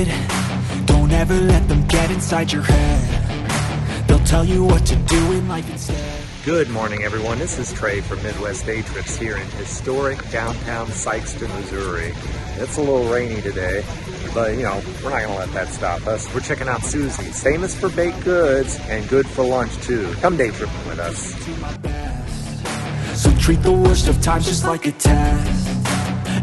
kid. Don't ever let them get inside your head. They'll tell you what to do in life instead. Good morning, everyone. This is Trey from Midwest Day Trips here in historic downtown Sikeston, Missouri. It's a little rainy today, but you know, we're not going to let that stop us. We're checking out Susie's, famous for baked goods and good for lunch too. Come day tripping with us. So treat the worst of times just like a test.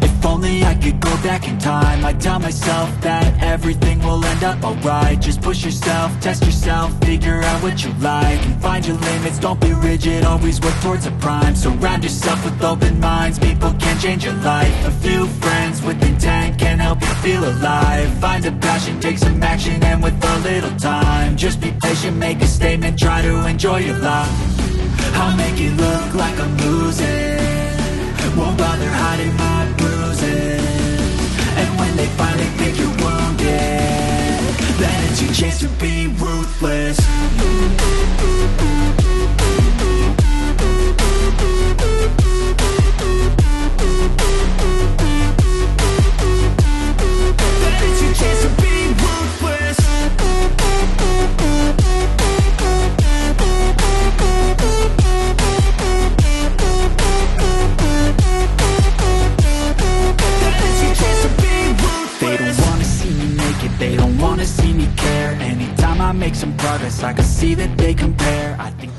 If only I could go back in time, I'd tell myself that everything will end up alright. Just push yourself, test yourself, figure out what you like, and find your limits, don't be rigid, always work towards a prime. Surround yourself with open minds, people can change your life. A few friends with intent can help you feel alive. Find a passion, take some action, and with a little time, just be patient, make a statement, try to enjoy your life. I'll make it look like I'm losing, won't bother hiding my bruises. And when they finally think you're wounded, then it's your chance to be ruthless. Then it's your chance to be ruthless. They don't wanna see me care. Anytime I make some progress, I can see that they compare. I think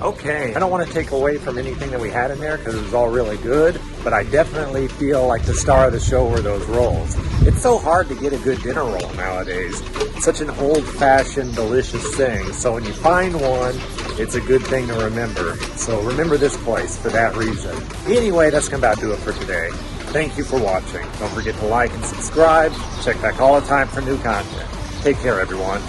Okay, I don't want to take away from anything that we had in there because it was all really good, but I definitely feel like the star of the show were those rolls. It's so hard to get a good dinner roll nowadays. It's such an old-fashioned, delicious thing. So when you find one, it's a good thing to remember. So remember this place for that reason. Anyway, that's going to about do it for today. Thank you for watching. Don't forget to like and subscribe. Check back all the time for new content. Take care, everyone.